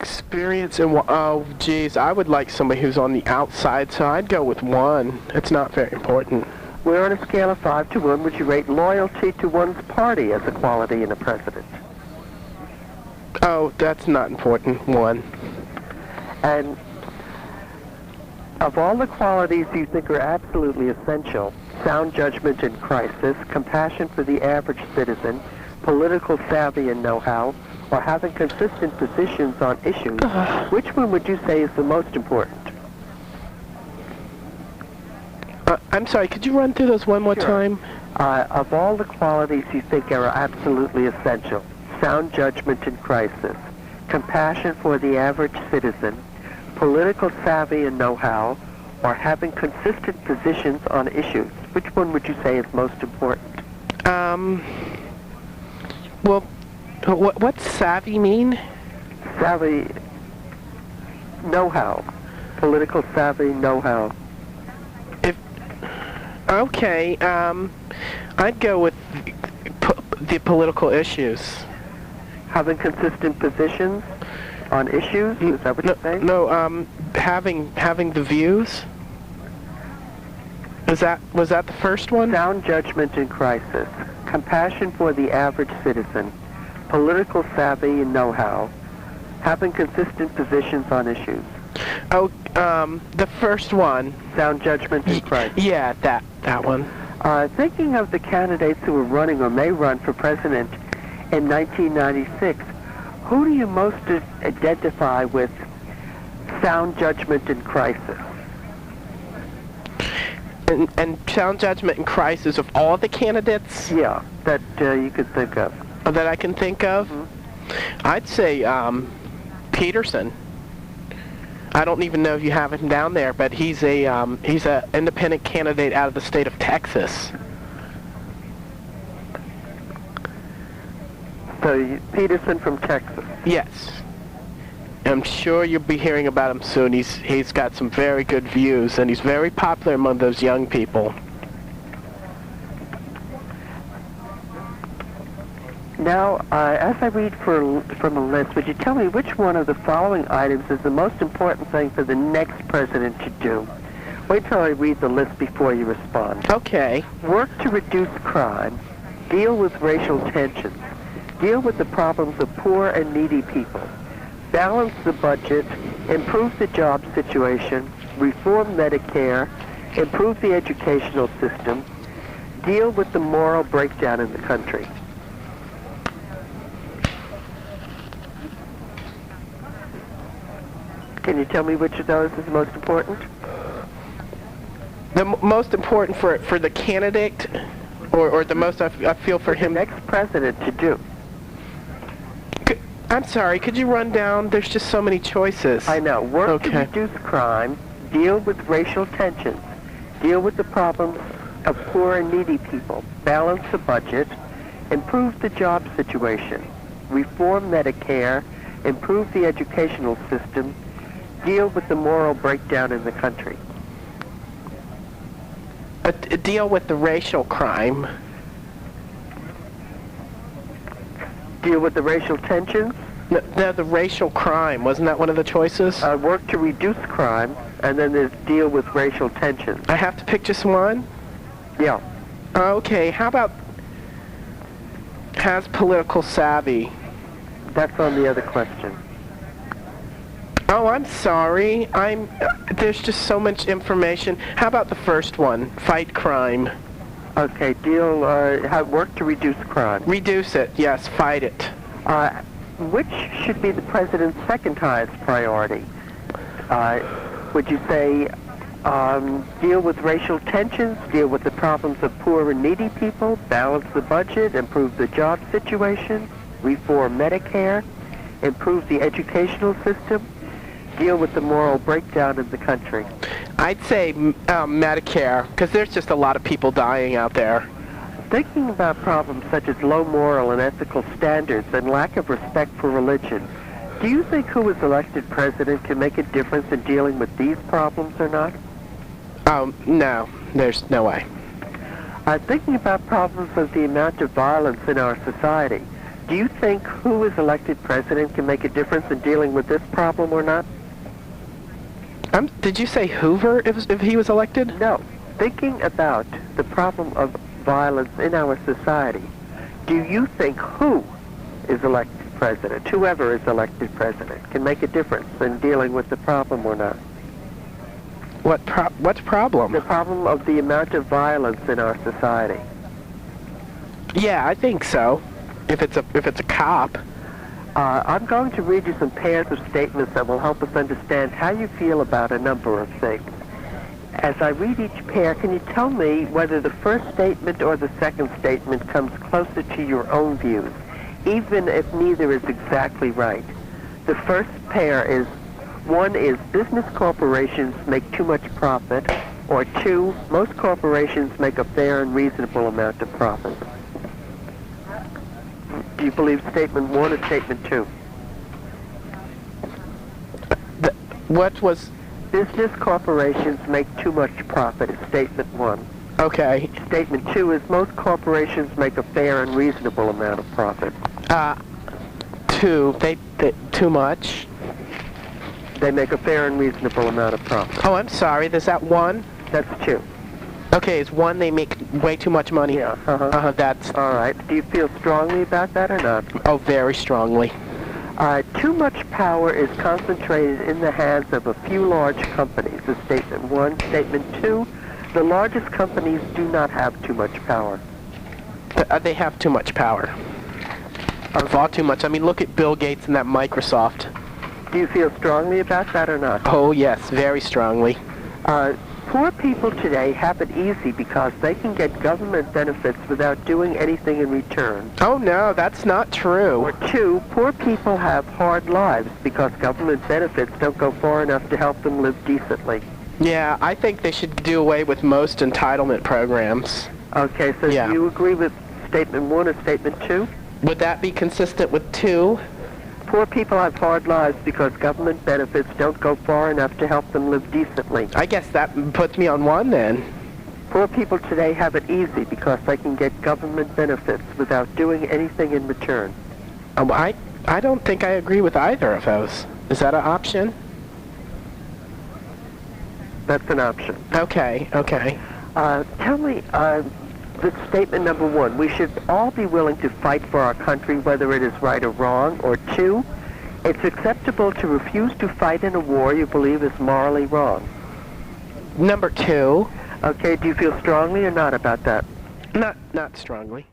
Experience and oh, geez, I would like somebody who's on the outside, so I'd go with 1. It's not very important. Where on a scale of 5 to 1 would you rate loyalty to one's party as a quality in a president? Oh, that's not important. 1. And of all the qualities you think are absolutely essential, sound judgment in crisis, compassion for the average citizen, political savvy and know-how, or having consistent positions on issues, which one would you say is the most important? I'm sorry, could you run through those one more time? Of all the qualities you think are absolutely essential, sound judgment in crisis, compassion for the average citizen, political savvy and know-how, or having consistent positions on issues, which one would you say is most important? Well, what's savvy mean? Savvy, know-how. Political savvy, know-how. Okay, I'd go with the political issues. Having consistent positions on issues? Is that what you're saying? No, having the views. Was that the first one? Sound judgment in crisis, compassion for the average citizen, political savvy and know-how, having consistent positions on issues. Oh, the first one. Sound judgment in crisis. Yeah, that one. Thinking of the candidates who are running or may run for president in 1996, who do you most identify with sound judgment in crisis? And sound judgment in crisis of all the candidates? Yeah, that you could think of. That I can think of? Mm-hmm. I'd say Peterson. I don't even know if you have him down there, but he's a independent candidate out of the state of Texas. So Peterson from Texas. Yes. I'm sure you'll be hearing about him soon. He's got some very good views, and he's very popular among those young people. Now, as I read from a list, would you tell me which one of the following items is the most important thing for the next president to do? Wait till I read the list before you respond. Okay. Work to reduce crime, deal with racial tensions, deal with the problems of poor and needy people, balance the budget, improve the job situation, reform Medicare, improve the educational system, deal with the moral breakdown in the country. Can you tell me which of those is most important? The most important for the candidate, or the most I feel for him? The next president to do. I'm sorry, could you run down? There's just so many choices. I know. Work to reduce crime, deal with racial tensions, deal with the problems of poor and needy people, balance the budget, improve the job situation, reform Medicare, improve the educational system, deal with the moral breakdown in the country. Deal with the racial crime. Deal with the racial tensions? No, the racial crime. Wasn't that one of the choices? Work to reduce crime, and then there's deal with racial tensions. I have to pick just one? Yeah. Okay, how about has political savvy? That's on the other question. Oh, I'm sorry. There's just so much information. How about the first one? Fight crime. Okay, work to reduce crime. Reduce it, yes, fight it. Which should be the president's second highest priority? Would you say deal with racial tensions, deal with the problems of poor and needy people, balance the budget, improve the job situation, reform Medicare, improve the educational system, deal with the moral breakdown in the country? I'd say Medicare, because there's just a lot of people dying out there. Thinking about problems such as low moral and ethical standards and lack of respect for religion, do you think who is elected president can make a difference in dealing with these problems or not? No, there's no way. Thinking about problems of the amount of violence in our society, Do you think who is elected president can make a difference in dealing with this problem or not? Did you say Hoover if he was elected? No. Thinking about the problem of violence in our society, do you think who is elected president, whoever is elected president, can make a difference in dealing with the problem or not? What problem? The problem of the amount of violence in our society. Yeah, I think so. If it's a cop. I'm going to read you some pairs of statements that will help us understand how you feel about a number of things. As I read each pair, can you tell me whether the first statement or the second statement comes closer to your own views, even if neither is exactly right? The first pair is, one is business corporations make too much profit, or two, most corporations make a fair and reasonable amount of profit. Do you believe statement one or statement two? What was... Business corporations make too much profit is statement one. Okay. Statement two is most corporations make a fair and reasonable amount of profit. Two. Too much. They make a fair and reasonable amount of profit. Oh, I'm sorry. There's that one? That's two. Okay, is one they make way too much money? Yeah. That's... All right. Do you feel strongly about that or not? Oh, very strongly. Too much power is concentrated in the hands of a few large companies, is statement one. Statement two, the largest companies do not have too much power. They have too much power. Far too much. I mean, look at Bill Gates and that Microsoft. Do you feel strongly about that or not? Oh, yes, very strongly. Poor people today have it easy because they can get government benefits without doing anything in return. Oh, no, that's not true. Or two, poor people have hard lives because government benefits don't go far enough to help them live decently. Yeah, I think they should do away with most entitlement programs. Okay, so Yeah. do you agree with statement one or statement two? Would that be consistent with two? Poor people have hard lives because government benefits don't go far enough to help them live decently. I guess that puts me on one then. Poor people today have it easy because they can get government benefits without doing anything in return. I don't think I agree with either of those. Is that an option? That's an option. Okay. Tell me, the statement number one, we should all be willing to fight for our country whether it is right or wrong, or two, it's acceptable to refuse to fight in a war you believe is morally wrong. Number two. Okay, do you feel strongly or not about that? Not strongly.